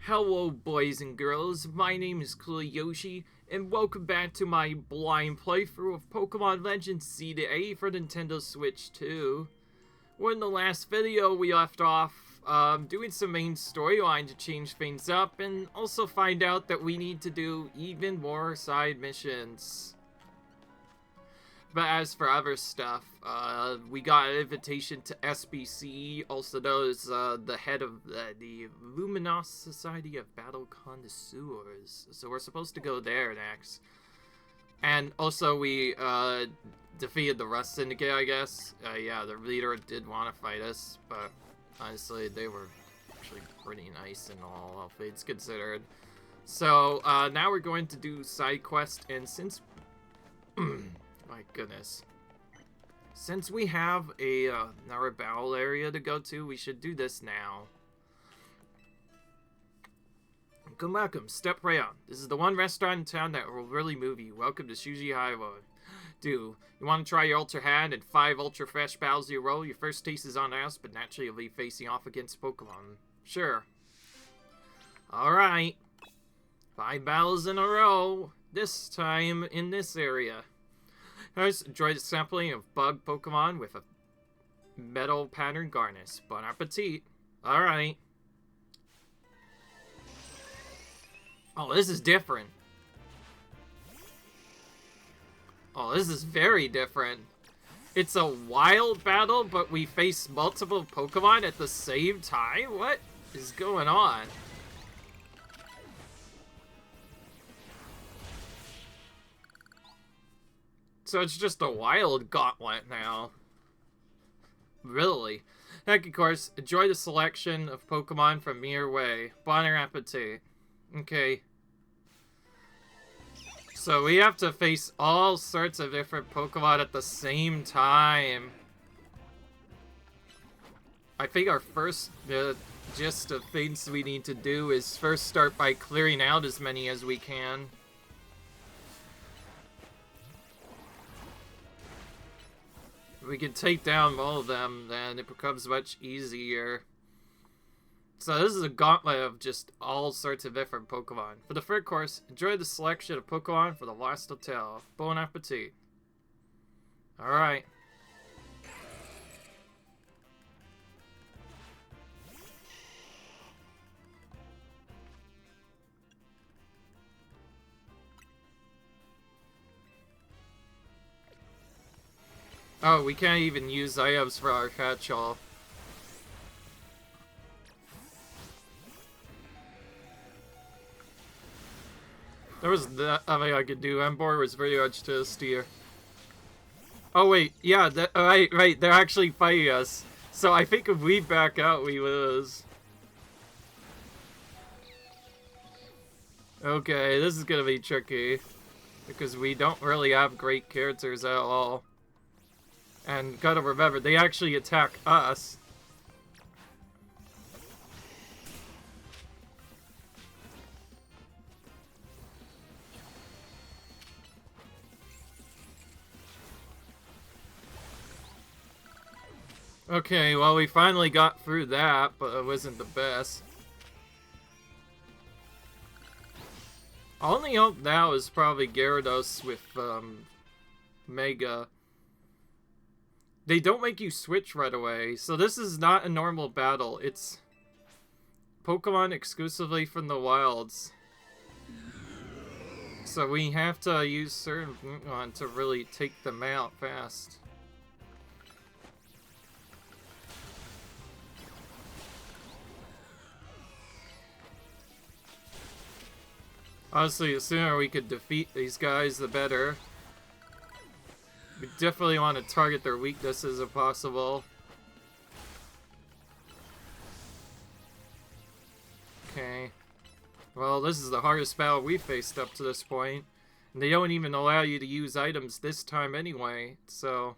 Hello boys and girls, my name is Yoshi, and welcome back to my blind playthrough of Pokémon Legends Z-A for Nintendo Switch 2. Well, in the last video we left off doing some main storyline to change things up, and also find out that we need to do even more side missions. But as for other stuff, we got an invitation to SBC, also known as the head of the Luminose Society of Battle Connoisseurs. So we're supposed to go there next. And also we defeated the Rust Syndicate, I guess. Yeah, the leader did want to fight us, but honestly, they were actually pretty nice and all things considered. So now we're going to do side quest, and since... My goodness. Since we have another battle area to go to, we should do this now. Welcome, step right on. This is the one restaurant in town that will really move you. Welcome to Shuji Highway. You want to try your Ultra Hand and 5 Ultra Fresh battles in a row? Your first taste is on us, but naturally you'll be facing off against Pokemon. Sure. Alright. 5 battles in a row. This time in this area. First, enjoy the sampling of bug Pokemon with a metal pattern garnish. Bon appetit. Alright. Oh, this is different. Oh, this is very different. It's a wild battle, but we face multiple Pokemon at the same time? What is going on? So it's just a wild gauntlet now. Really? Heck, of course, enjoy the selection of Pokemon from your way. Bon appetit. Okay. So we have to face all sorts of different Pokemon at the same time. I think our first gist of things we need to do is first start by clearing out as many as we can. If we can take down all of them, then it becomes much easier. So this is a gauntlet of just all sorts of different Pokemon. For the third course, enjoy the selection of Pokemon for the last hotel. Bon appetit. Alright. Oh, we can't even use items for our catch-all. There was nothing I could do. Ember was very much to steer. Oh wait, yeah, right, they're actually fighting us. So I think if we back out, we lose. Okay, this is gonna be tricky. Because we don't really have great characters at all. And gotta remember, they actually attack us. Okay, well, we finally got through that, but it wasn't the best. I only hope now is probably Gyarados with, Mega. They don't make you switch right away, so this is not a normal battle. It's Pokemon exclusively from the wilds. So we have to use certain Pokemon to really take them out fast. Honestly, the sooner we could defeat these guys, the better. We definitely want to target their weaknesses if possible. Okay. Well, this is the hardest battle we've faced up to this point. And they don't even allow you to use items this time anyway, so...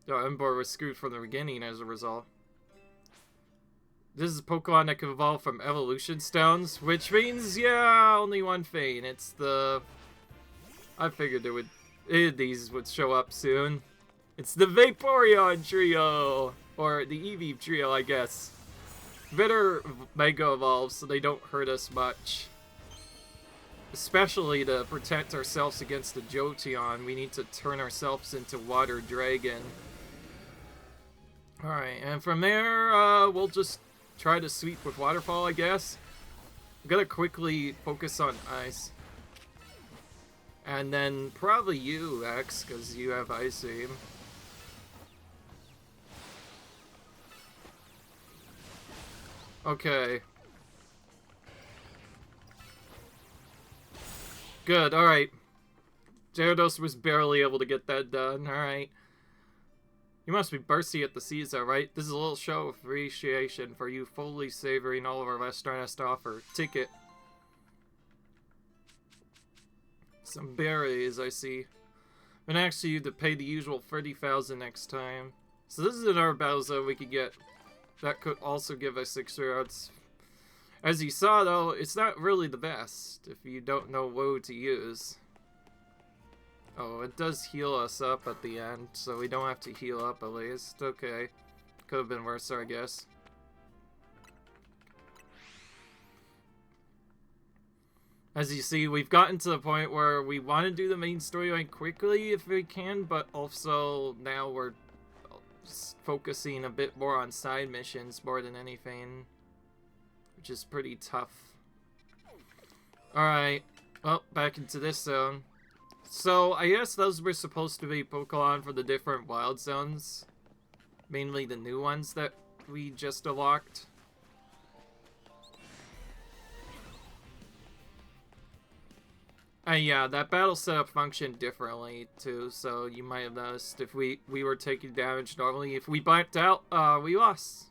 Ember was screwed from the beginning as a result. This is a Pokemon that can evolve from evolution stones, which means, yeah, only one thing. It's the... I figured these would show up soon. It's the Vaporeon trio! Or the Eevee trio, I guess. Better Mega Evolve so they don't hurt us much. Especially to protect ourselves against the Jolteon, we need to turn ourselves into Water Dragon. Alright, and from there, we'll just try to sweep with Waterfall, I guess. I'm gonna quickly focus on Ice. And then probably you, X, because you have Ice Beam. Okay. Good, alright. Gyarados was barely able to get that done, alright. You must be bursty at the Caesar, right? This is a little show of appreciation for you fully savoring all of our restaurant has to offer. Ticket. Some berries, I see. I'm gonna ask you to pay the usual 30,000 next time. So this is another battle zone we could get. That could also give us 6 routes. As you saw, though, it's not really the best if you don't know what to use. Oh, it does heal us up at the end, so we don't have to heal up at least. Okay. Could have been worse, I guess. As you see, we've gotten to the point where we want to do the main storyline quickly if we can, but also now we're focusing a bit more on side missions more than anything, which is pretty tough. Alright, well, back into this zone. So, I guess those were supposed to be Pokemon for the different wild zones. Mainly the new ones that we just unlocked. And yeah, that battle setup functioned differently too, so you might have noticed if we were taking damage normally. If we blacked out, we lost.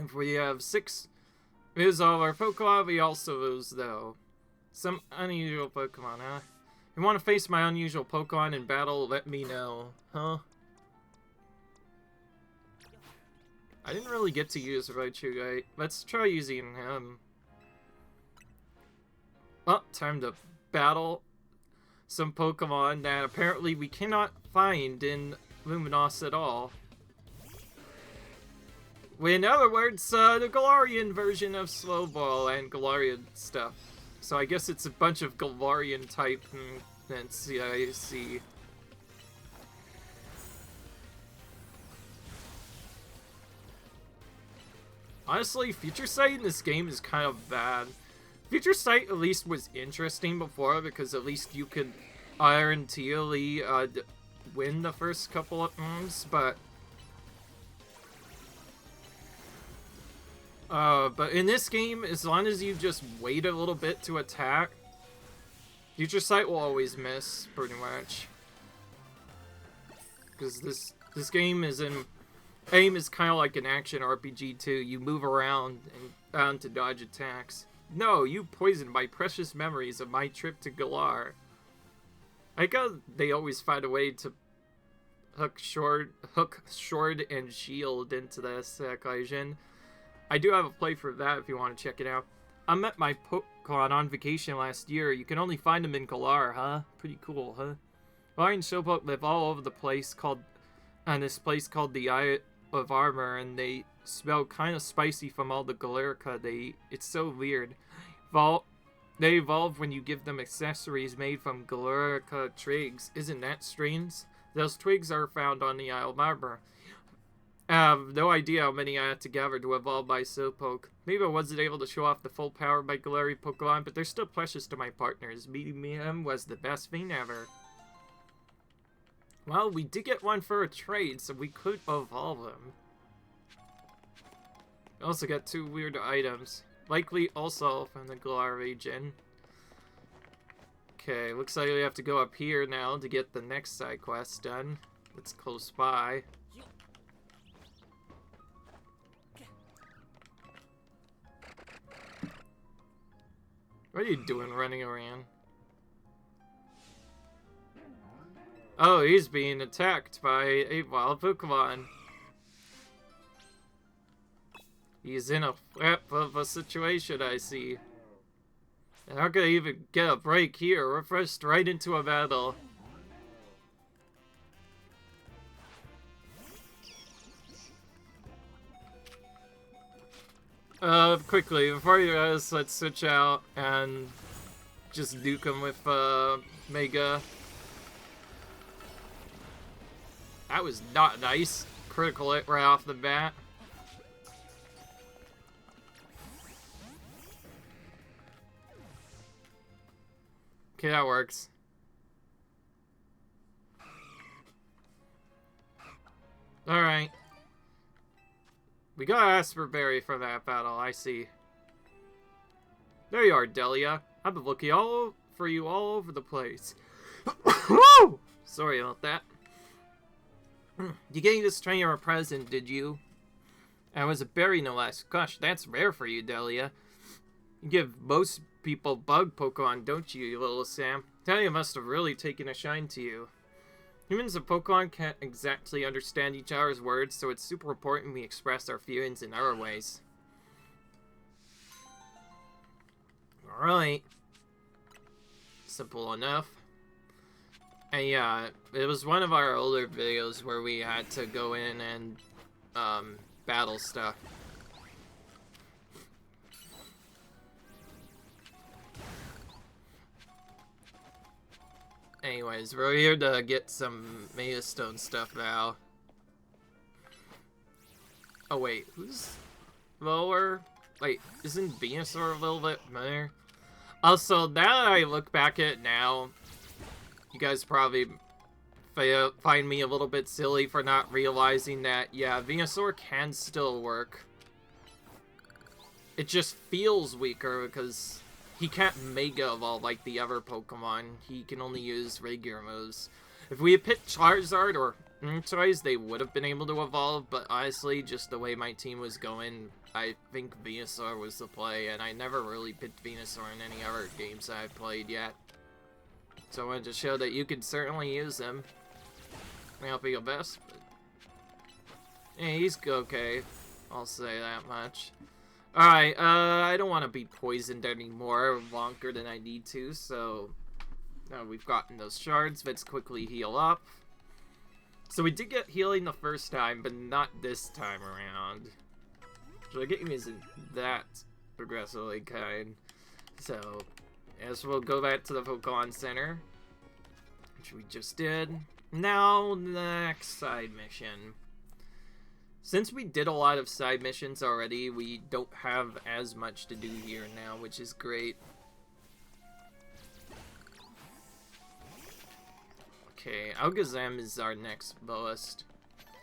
If we have 6 lose all our Pokemon, we also lose though. Some unusual Pokemon, huh? If you want to face my unusual Pokemon in battle, let me know. Huh? I didn't really get to use Raichu, right? Let's try using him. Oh, time to battle some Pokemon that apparently we cannot find in Luminose at all. In other words, the Galarian version of Slowball and Galarian stuff. So I guess it's a bunch of Galarian type movements, yeah, I see. Honestly, Future Sight in this game is kind of bad. Future Sight at least was interesting before because at least you could guaranteely win the first couple of moves, but in this game, as long as you just wait a little bit to attack, Future Sight will always miss, pretty much. Because this game is aim is kind of like an action RPG too. You move around and bound to dodge attacks. No, you poisoned my precious memories of my trip to Galar. I guess they always find a way to hook Sword and Shield into this equation. I do have a playthrough of that if you want to check it out. I met my Pokemon on vacation last year. You can only find them in Galar, huh? Pretty cool, huh? Galarian Slowpoke live all over the place this place called the Eye of Armor, and they smell kind of spicy from all the Galarica they eat. It's so weird. They evolve when you give them accessories made from Galarica twigs. Isn't that strange? Those twigs are found on the Isle of Armor. I have no idea how many I had to gather to evolve my Slowpoke. Maybe I wasn't able to show off the full power of my Galarian Pokemon, but they're still precious to my partners. Meeting them was the best thing ever. Well, we did get one for a trade, so we could evolve them. We also got 2 weird items. Likely also from the Galar region. Okay, looks like we have to go up here now to get the next side quest done. It's close by. What are you doing running around? Oh, he's being attacked by a wild Pokemon. He's in a flap of a situation, I see. And how could I even get a break here? We're forced right into a battle. Quickly, before you guys, let's switch out and just duke him with, Mega. That was not nice. Critical hit right off the bat. Okay, that works. Alright. We got Asper Berry for that battle, I see. There you are, Delia. I've been looking for you all over the place. Woo! Sorry about that. You gave this trainer a present, did you? And it was a berry, no less. Gosh, that's rare for you, Delia. You give most people bug Pokemon, don't you, you little Sam? Delia must have really taken a shine to you. Humans and Pokemon can't exactly understand each other's words, so it's super important we express our feelings in other ways. Alright. Simple enough. And yeah, it was one of our older videos where we had to go in and battle stuff. Anyways, we're here to get some Mega Stone stuff now. Oh wait, who's lower? Wait, isn't Venusaur a little bit better? Also, now that I look back at it now, you guys probably find me a little bit silly for not realizing that, yeah, Venusaur can still work. It just feels weaker because he can't Mega Evolve like the other Pokemon. He can only use regular moves. If we had picked Charizard or Mewtwo, they would have been able to evolve, but honestly, just the way my team was going, I think Venusaur was the play, and I never really picked Venusaur in any other games that I've played yet. So I wanted to show that you can certainly use him. May not be your best, but yeah, he's okay. I'll say that much. Alright, I don't want to be poisoned anymore longer than I need to, so we've gotten those shards. Let's quickly heal up. So we did get healing the first time, but not this time around. So the game isn't that progressively kind. So, as we'll go back to the Pokemon Center, which we just did. Now, the next side mission. Since we did a lot of side missions already, we don't have as much to do here now, which is great. Okay, Alakazam is our next lowest.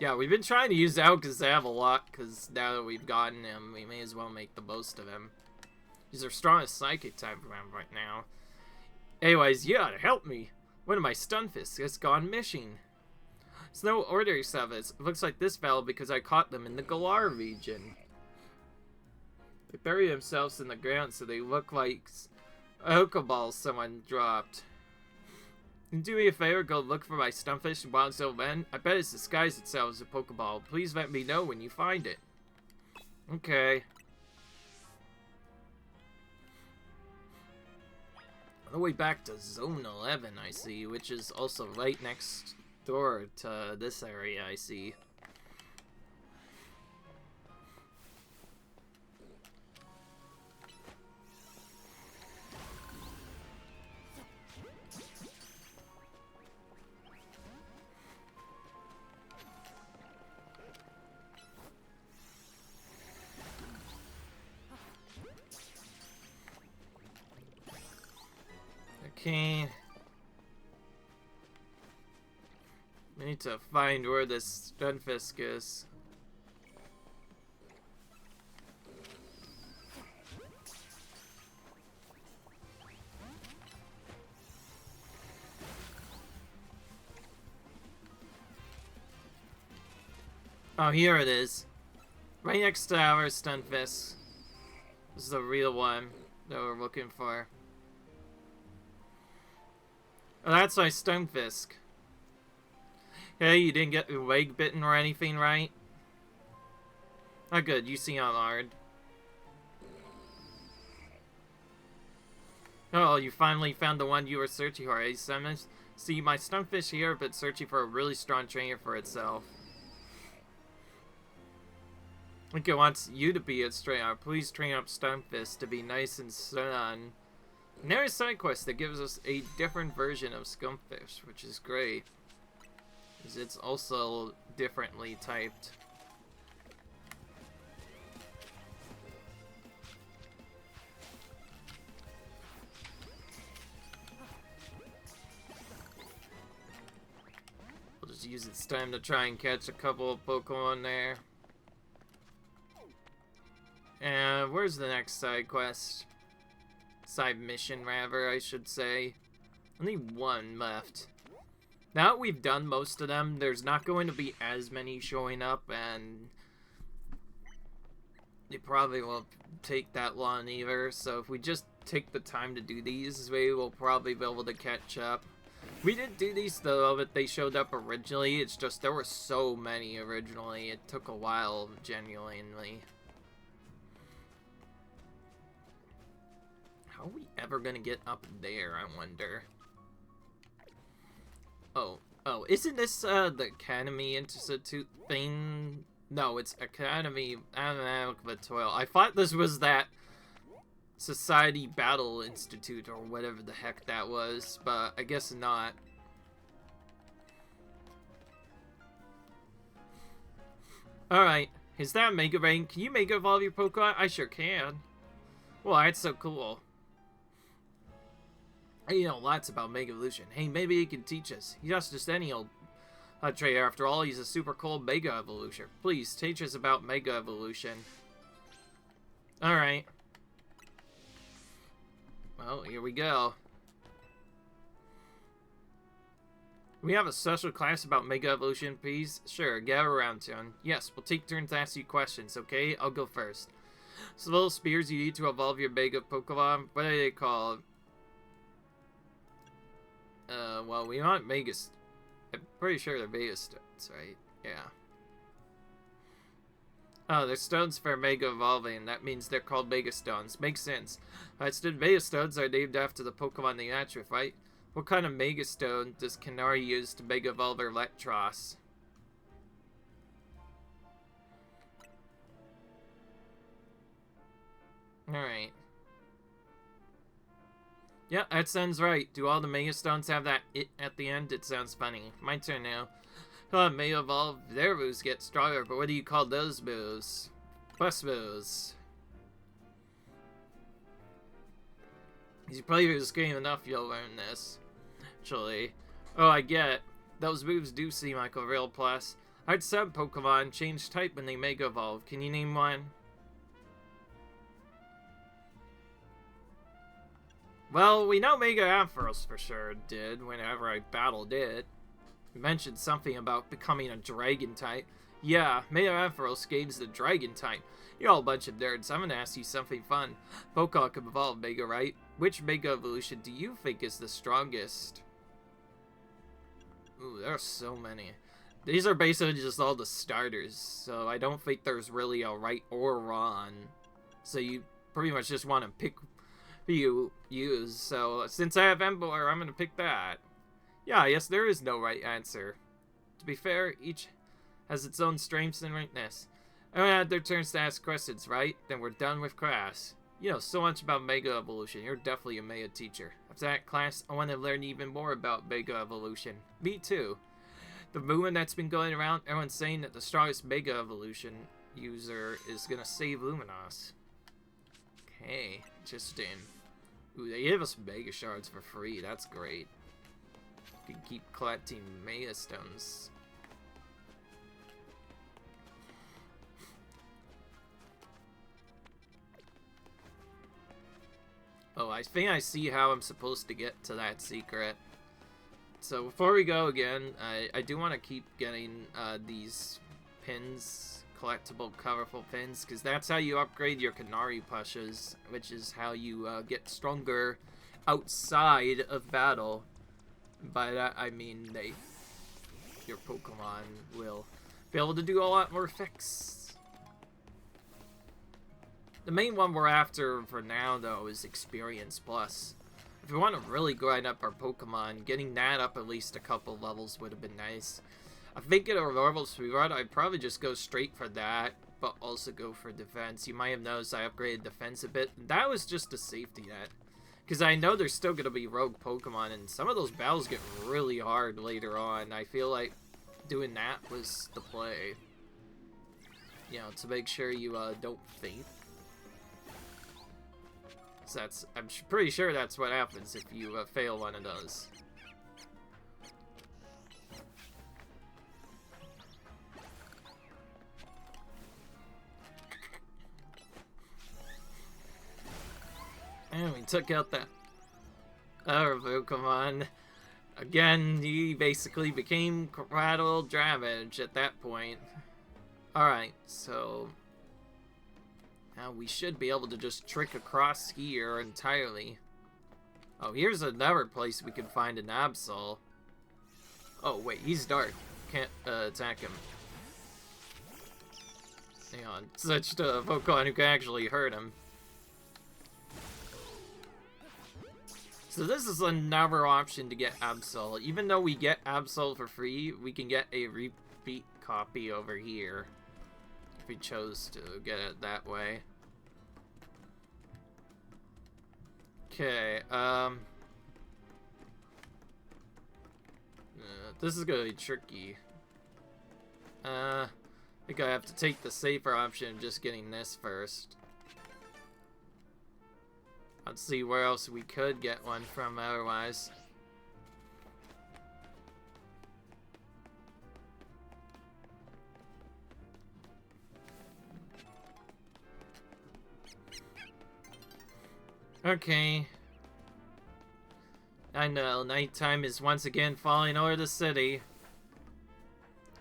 Yeah, we've been trying to use Alakazam a lot, because now that we've gotten him, we may as well make the most of him. He's our strongest Psychic type around right now. Anyways, you gotta help me. One of my Stunfisks has gone missing. It's no ordinary service. It looks like this battle because I caught them in the Galar region. They bury themselves in the ground so they look like Pokeballs someone dropped. Can you do me a favor, go look for my Stunfisk and Bonzo Men? I bet it's disguised itself as a Pokeball. Please let me know when you find it. Okay. On the way back to Zone 11, I see, which is also right next door to this area, I see. Okay. I need to find where this Stunfisk is. Oh, here it is. Right next to our Stunfisk. This is the real one that we're looking for. Oh, that's my Stunfisk. Hey, you didn't get your leg bitten or anything, right? Oh, good. You seem unarmed. Oh, you finally found the one you were searching for, eh, Simmons? See, my Stunfisk here, but searching for a really strong trainer for itself. Like it wants you to be a straight up. Please train up Stunfisk to be nice and sun. And there's a side quest that gives us a different version of Skunkfish, which is great. Because it's also differently typed. We'll just use its time to try and catch a couple of Pokemon there. And where's the next side quest? Side mission, rather, I should say. Only one left. Now that we've done most of them, there's not going to be as many showing up, and they probably won't take that long either. So if we just take the time to do these, we will probably be able to catch up. We did do these though, but they showed up originally. It's just there were so many originally. It took a while, genuinely. How are we ever gonna get up there, I wonder? Oh, isn't this, the Academy Institute thing? No, it's Academy Toil. I thought this was that Society Battle Institute, or whatever the heck that was, but I guess not. Alright, is that Mega Rain? Can you Mega Evolve your Pokemon? I sure can. Well, that's so cool. You know lots about Mega Evolution. Hey, maybe he can teach us. He's not just any old trainer. After all, he's a super cool Mega Evolution. Please, teach us about Mega Evolution. Alright. Well, here we go. We have a special class about Mega Evolution, please? Sure, get around to him. Yes, we'll take turns to ask you questions, okay? I'll go first. So little spears you need to evolve your Mega Pokemon, what are they called? Well, we want Mega... I'm pretty sure they're Mega Stones, right? Yeah. Oh, they're stones for Mega Evolving. That means they're called Mega Stones. Makes sense. Instead, Mega Stones are named after the Pokemon they match with, right? What kind of Mega Stone does Canary use to Mega Evolve Electros? Alright. Yeah, that sounds right. Do all the Mega Stones have that "it" at the end? It sounds funny. My turn now. Mega Evolve, their moves get stronger, but what do you call those moves? Plus moves. If you play this game enough, you'll learn this. Actually. Oh, I get it. Those moves do seem like a real plus. I'd some Pokemon change type when they Mega Evolve. Can you name one? Well, we know Mega Ampharos for sure did whenever I battled it. You mentioned something about becoming a Dragon type. Yeah, Mega Ampharos gains the Dragon type. You're all a bunch of nerds. I'm gonna ask you something fun. Pokemon can evolve Mega, right? Which Mega Evolution do you think is the strongest? Ooh, there are so many. These are basically just all the starters, so I don't think there's really a right or wrong. So you pretty much just want to pick who you use. So since I have Emboar, I'm gonna pick that. Yeah, yes, there is no right answer. To be fair, each has its own strengths and weakness. Everyone had their turns to ask questions, right? Then we're done with class. You know so much about Mega Evolution. You're definitely a Mega teacher. After that class, I want to learn even more about Mega Evolution. Me too. The rumor that's been going around, everyone's saying that the strongest Mega Evolution user is gonna save Luminose. Okay, interesting. Ooh, they gave us Mega Shards for free. That's great. We can keep collecting Mega Stones. Oh, I think I see how I'm supposed to get to that secret. So before we go again, I do want to keep getting these pins, collectible, colorful pins, because that's how you upgrade your Canary plushes, which is how you get stronger outside of battle. By that I mean your Pokemon will be able to do a lot more effects. The main one we're after for now, though, is Experience Plus. If we want to really grind up our Pokemon, getting that up at least a couple levels would have been nice. I think at a normal speedrun, I'd probably just go straight for that. but also go for defense. You might have noticed I upgraded defense a bit. That was just a safety net. Because I know there's still going to be rogue Pokemon, and some of those battles get really hard later on. I feel like doing that was the play. You know, to make sure you don't faint. So I'm pretty sure that's what happens if you fail one of those. And we took out that other Pokemon. Again, he basically became Rattle Dravage at that point. Alright, so now we should be able to just trick across here entirely. Oh, here's another place we can find an Absol. Oh, wait, he's dark. Can't attack him. Hang on, such a Pokemon who can actually hurt him. So this is another option to get Absol. Even though we get Absol for free, we can get a repeat copy over here. If we chose to get it that way. Okay, this is gonna be tricky. I think I have to take the safer option of just getting this first. Let's see where else we could get one from otherwise. Okay. I know, nighttime is once again falling over the city.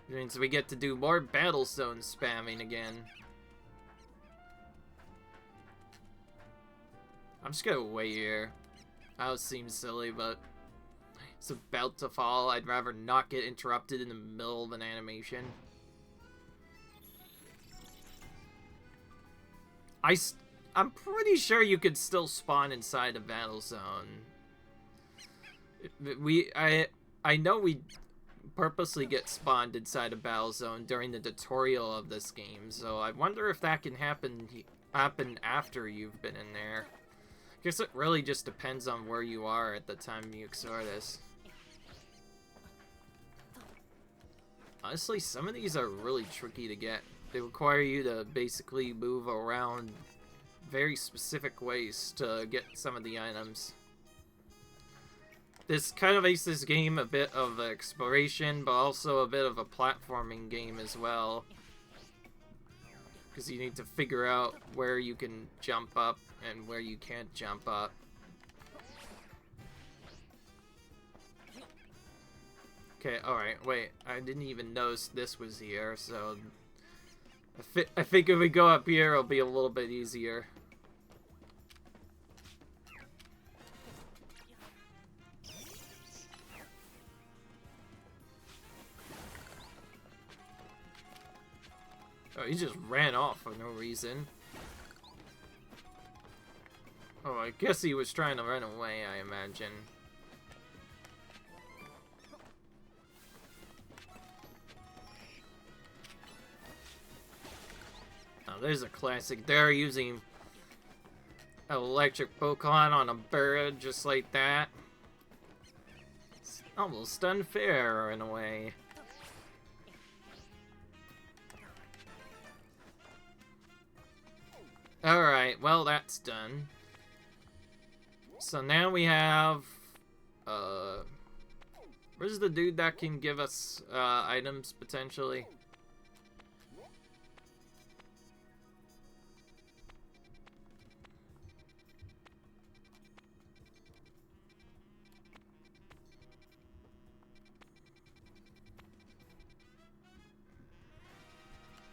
It means we get to do more battle zone spamming again. I'm just gonna wait here. That seems silly, but it's about to fall. I'd rather not get interrupted in the middle of an animation. I'm pretty sure you could still spawn inside a battle zone. I know we purposely get spawned inside a battle zone during the tutorial of this game, so I wonder if that can happen after you've been in there. I guess it really just depends on where you are at the time you explore this. Honestly, some of these are really tricky to get. They require you to basically move around very specific ways to get some of the items. This kind of makes this game a bit of exploration, but also a bit of a platforming game as well. Because you need to figure out where you can jump up and where you can't jump up. Okay, alright, wait. I didn't even notice this was here, so I think if we go up here, it'll be a little bit easier. Oh, he just ran off for no reason. Oh, I guess he was trying to run away, I imagine. Oh, there's a classic. They're using electric Pokemon on a bird just like that. It's almost unfair in a way. Alright, well that's done. So now we have, where's the dude that can give us, items, potentially?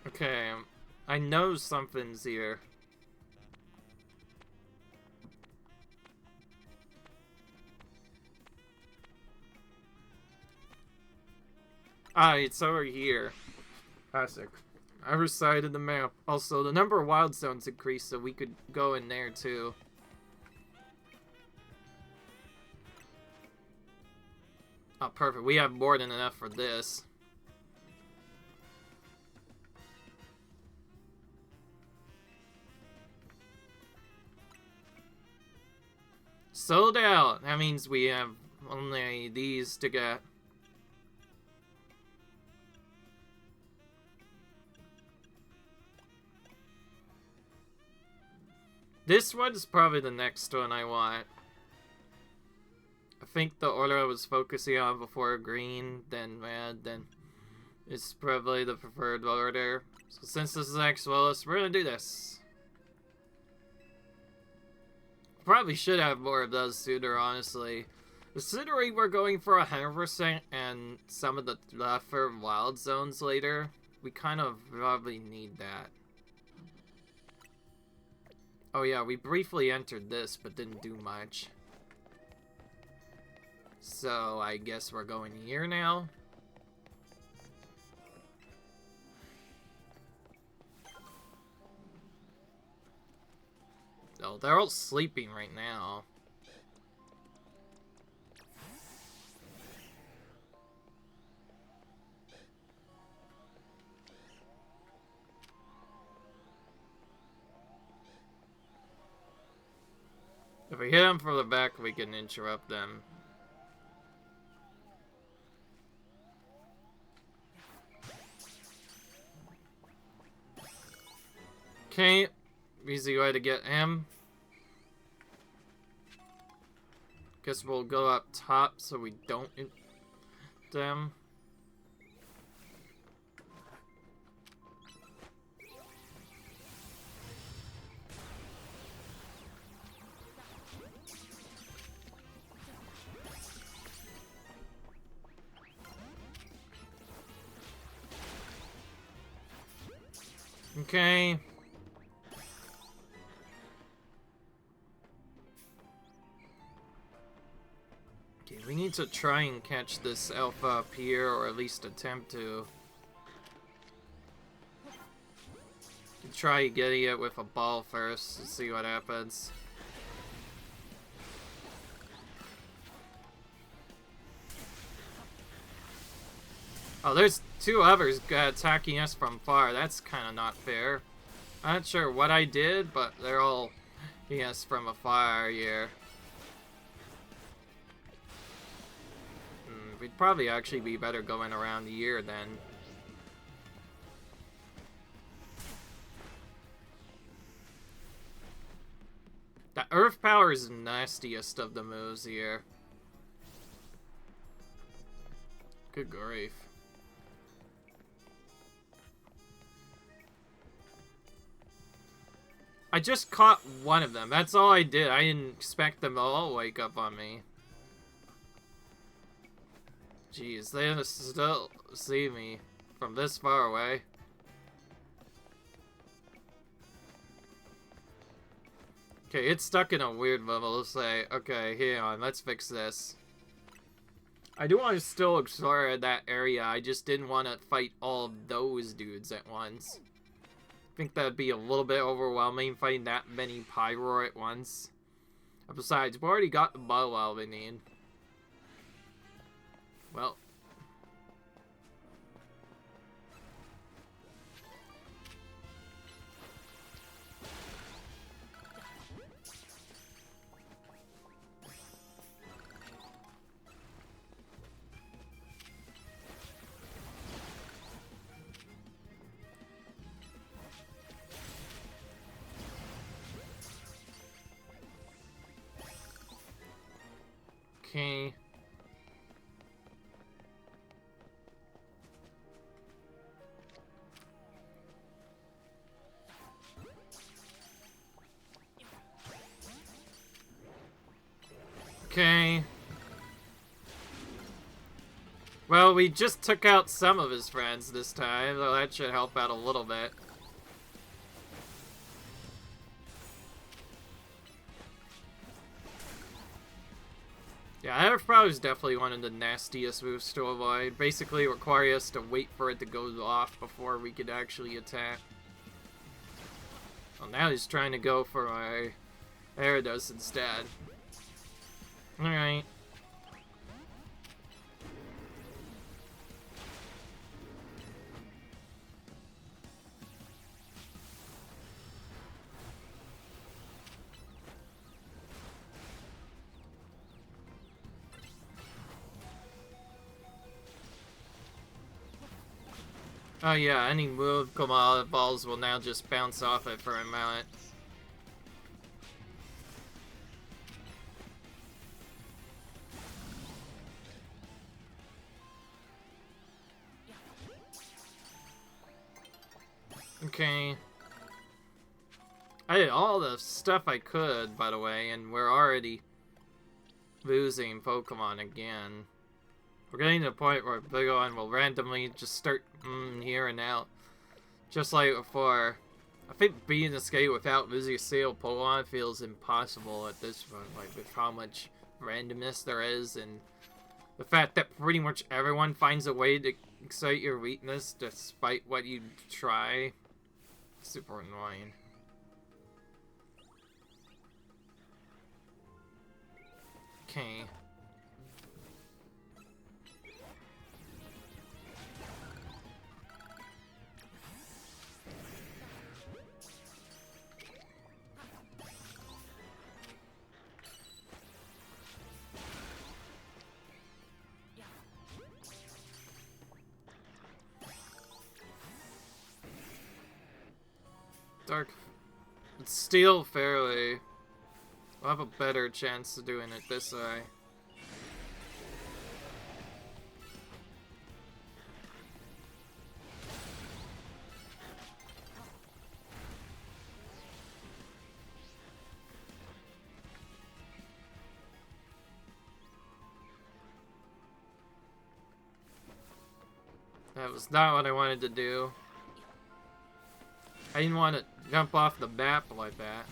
Okay, I know something's here. Ah, it's over here. Classic. Other side of the map. Also, the number of wild zones increased, so we could go in there too. Oh, perfect. We have more than enough for this. sold out. That means we have only these to get. This one's probably the next one I want. I think the order I was focusing on before green, then red, then it's probably the preferred order. So since this is X Willis, we're gonna do this. Probably should have more of those sooner, honestly. Considering we're going for 100% and some of the for wild zones later, we kind of probably need that. Oh yeah, we briefly entered this, but didn't do much. So I guess we're going here now. Oh, they're all sleeping right now. If we hit them from the back, we can interrupt them. Okay, easy way to get him. Guess we'll go up top so we don't hit them. Okay. Okay, we need to try and catch this alpha up here, or at least attempt to. Try getting it with a ball first to see what happens. Oh, there's two others attacking us from far. That's kind of not fair. I'm not sure what I did, but they're all hitting us from afar here. We'd probably actually be better going around here then. The Earth Power is the nastiest of the moves here. Good grief. I just caught one of them. That's all I did. I didn't expect them to all wake up on me. Jeez, they still see me from this far away. Okay, it's stuck in a weird level. Let's say, okay, hang on, let's fix this. I do want to still explore that area. I just didn't want to fight all of those dudes at once. I think that'd be a little bit overwhelming, fighting that many Pyro at once. Besides, we already got the Bullwell we need. Well. Okay. Okay. Well, we just took out some of his friends this time, so that should help out a little bit. Yeah, Earth Power is definitely one of the nastiest moves to avoid. Basically require us to wait for it to go off before we could actually attack. Well, now he's trying to go for my Gyarados instead. Alright. Oh yeah, any move Komala balls will now just bounce off it for a moment. Okay. I did all the stuff I could, by the way, and we're already losing Pokemon again. We're getting to the point where Biggon will randomly just start here and out. Just like before. I think beating this game without losing a single Pokemon feels impossible at this point, like with how much randomness there is and the fact that pretty much everyone finds a way to excite your weakness despite what you try. Super annoying. Okay. Dark. It's still fairly. We'll have a better chance of doing it this way. That was not what I wanted to do. I didn't want to jump off the map like that.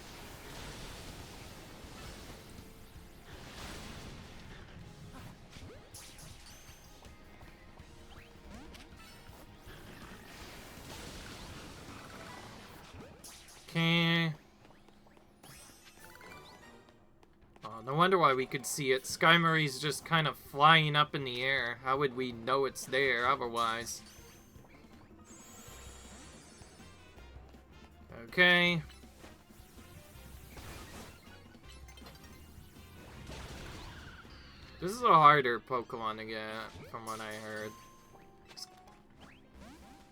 Okay. Oh, no wonder why we could see it. Skymary's just kind of flying up in the air. How would we know it's there otherwise? Okay. This is a harder Pokemon to get, from what I heard.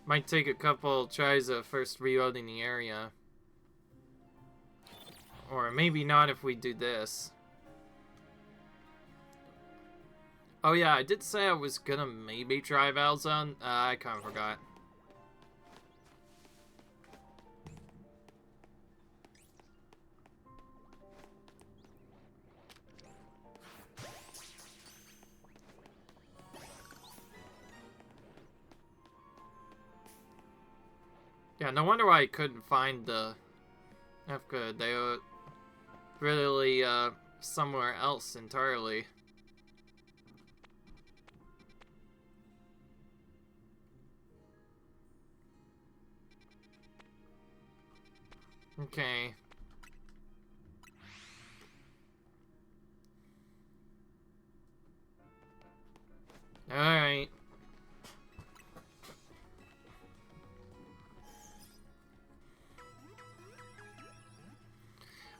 Might take a couple tries of first reloading the area. Or maybe not if we do this. Oh yeah, I did say I was gonna maybe try Valzone. I kinda forgot. Yeah, no wonder why I couldn't find the F-Good. They were really somewhere else entirely. Okay. Alright.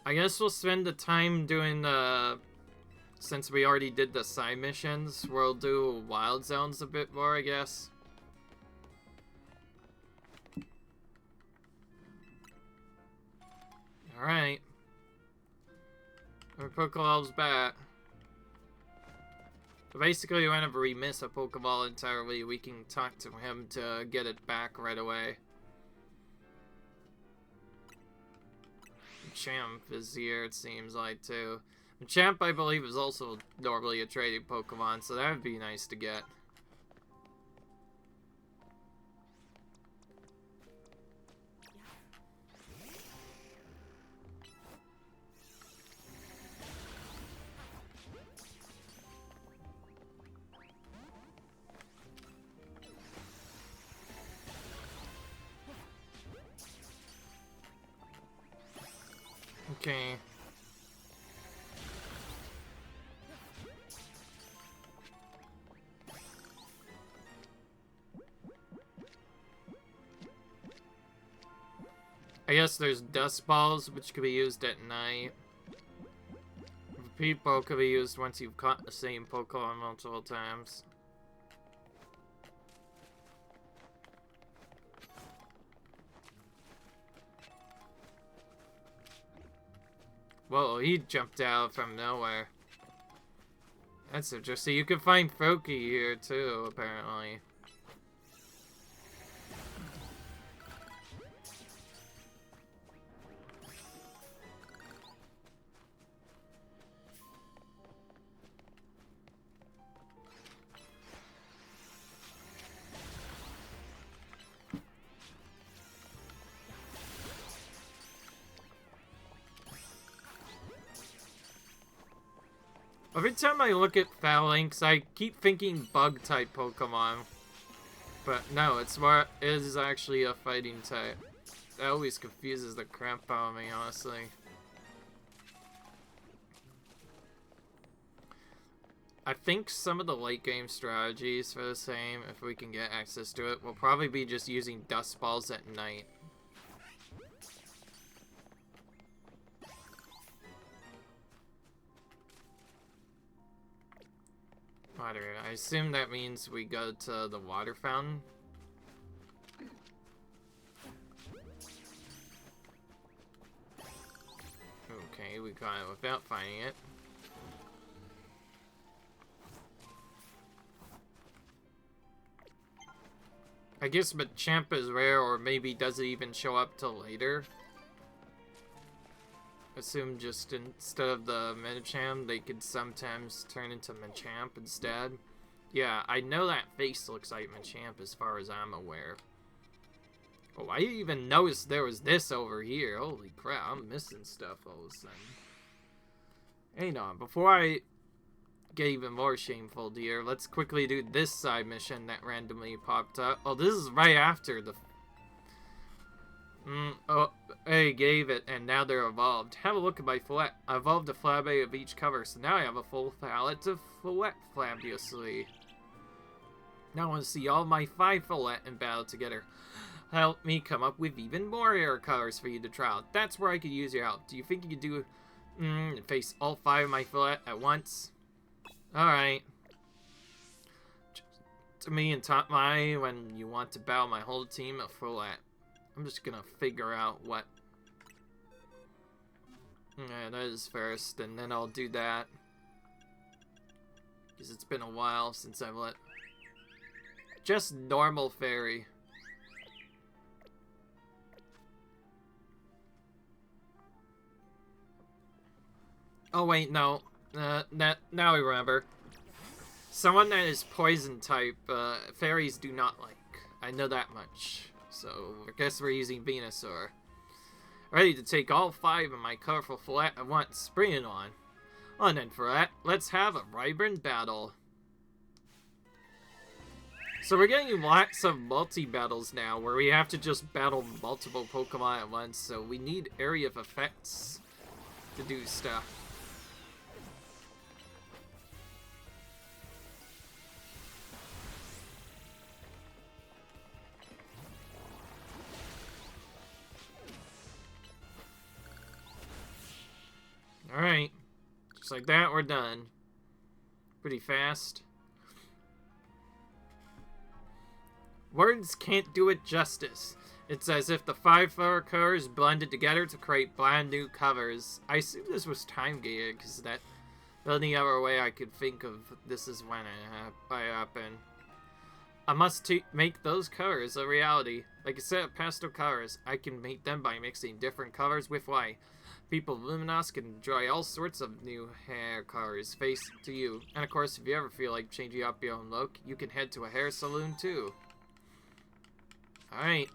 I guess we'll spend the time doing the... Since we already did the side missions, we'll do Wild Zones a bit more, I guess. Alright. Our Pokeballs back. So basically, whenever we miss a Pokeball entirely, we can talk to him to get it back right away. Champ is here, it seems like, too. Champ, I believe, is also normally a trading Pokemon, so that would be nice to get. Okay. I guess there's dust balls, which could be used at night. Repeat ball could be used once you've caught the same Pokemon multiple times. Whoa, he jumped out from nowhere. That's interesting. You can find Froakie here too, apparently. Every time I look at Phalanx, I keep thinking bug-type Pokemon. But no, it is actually a fighting type. That always confuses the crap out of me, honestly. I think some of the late game strategies for the same, if we can get access to it, will probably be just using Dust Balls at night. Water. I assume that means we go to the water fountain. Okay, we got it without finding it. I guess Machamp is rare, or maybe doesn't even show up till later. Assume just instead of the Medicham, they could sometimes turn into Machamp instead. Yeah, I know that face looks like Machamp as far as I'm aware. Oh, I didn't even notice there was this over here. Holy crap, I'm missing stuff all of a sudden. Hang on, before I get even more shameful here, let's quickly do this side mission that randomly popped up. Oh, this is right after the... oh, I gave it, and now they're evolved. Have a look at my Flabébé. I evolved a Flabébé of each cover, so now I have a full palette of Flabébé, fabulously. Now I want to see all my 5 Flabébé in battle together. Help me come up with even more rare colors for you to try out. That's where I could use your help. Do you think you could do face all 5 of my Flabébé at once? Alright. To me and Top My when you want to battle my whole team of Flabébé. I'm just gonna figure out what... Yeah, that is first, and then I'll do that. Because it's been a while since I've let... Just normal fairy. Oh wait, no. Now I remember. Someone that is poison type, fairies do not like. I know that much. So, I guess we're using Venusaur. Ready to take all 5 of my colorful Flabébé at once. Bring it on. On then for that, let's have a vibrant battle. So we're getting lots of multi-battles now, where we have to just battle multiple Pokemon at once, so we need area of effects to do stuff. Alright. Just like that, we're done. Pretty fast. Words can't do it justice. It's as if the 5 colors blended together to create brand new covers. I assume this was time gated, because that the only other way I could think of this is when it happened. I must make those colors a reality. Like a set of pastel colors, I can make them by mixing different colors with white. People of Luminose can enjoy all sorts of new hair colors, face to you. And of course, if you ever feel like changing up your own look, you can head to a hair salon too. Alright.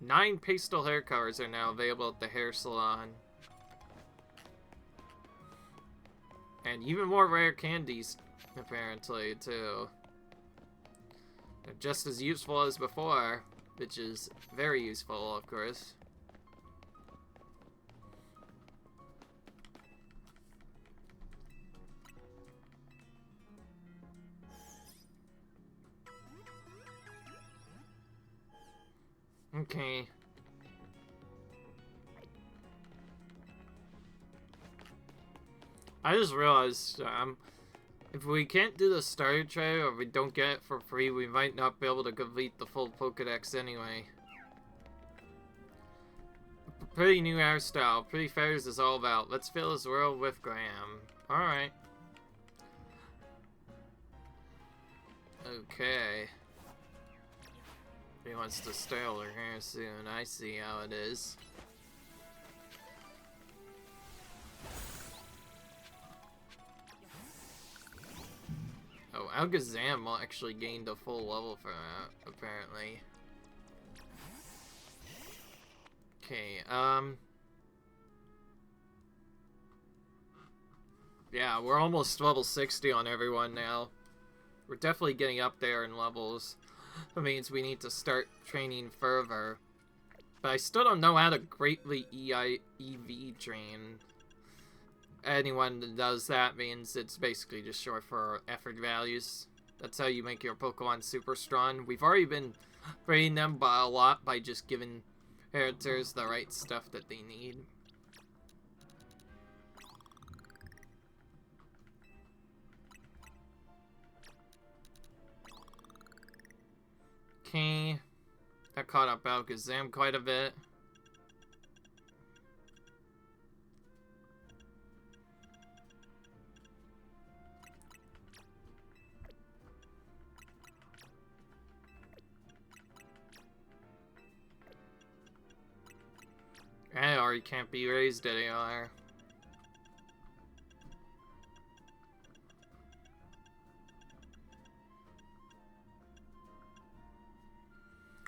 9 pastel hair colors are now available at the hair salon. And even more rare candies, apparently, too. They're just as useful as before, which is very useful, of course. Okay. I just realized, if we can't do the starter tray or we don't get it for free, we might not be able to complete the full Pokédex anyway. Pretty new hairstyle. Pretty fairs is all about. Let's fill this world with Graham. Alright. Okay. He wants to style her hair soon. I see how it is. Oh, Alakazam actually gained a full level for that, apparently. Okay, yeah, we're almost level 60 on everyone now. We're definitely getting up there in levels. That means we need to start training further. But I still don't know how to greatly EV train. Anyone that does that means it's basically just short for effort values. That's how you make your Pokemon super strong. We've already been training them by a lot by just giving characters the right stuff that they need. Okay, that caught up Alakazam quite a bit. Or he can't be raised anymore.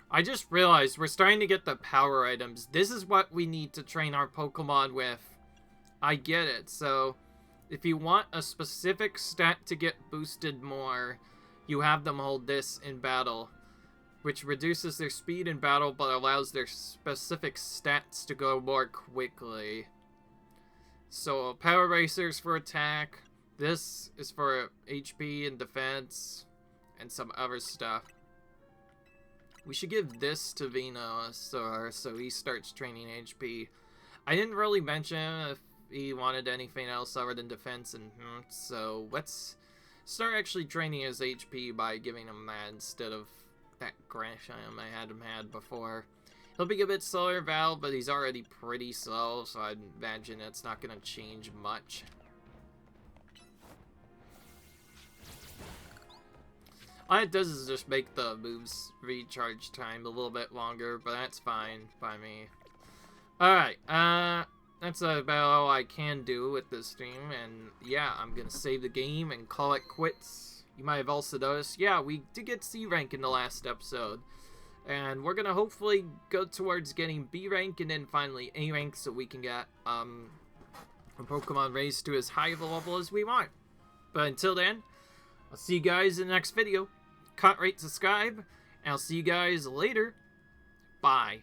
I just realized we're starting to get the power items. This is what we need to train our Pokemon with. I get it. So, if you want a specific stat to get boosted more, you have them hold this in battle, which reduces their speed in battle but allows their specific stats to go more quickly. So, Power Racers for attack. This is for HP and defense, and some other stuff. We should give this to Venusaur so he starts training HP. I didn't really mention if he wanted anything else other than defense, and so let's start actually training his HP by giving him that instead of that Gresham I had him before. He'll be a bit slower, Val, but he's already pretty slow, so I'd imagine it's not going to change much. All it does is just make the moves recharge time a little bit longer, but that's fine by me. Alright, that's about all I can do with this stream, and yeah, I'm gonna save the game and call it quits. You might have also noticed, yeah, we did get C rank in the last episode, and we're gonna hopefully go towards getting B rank and then finally A rank so we can get a Pokemon raised to as high of a level as we want. But until then, I'll see you guys in the next video. Cut, rate, subscribe, and I'll see you guys later. Bye.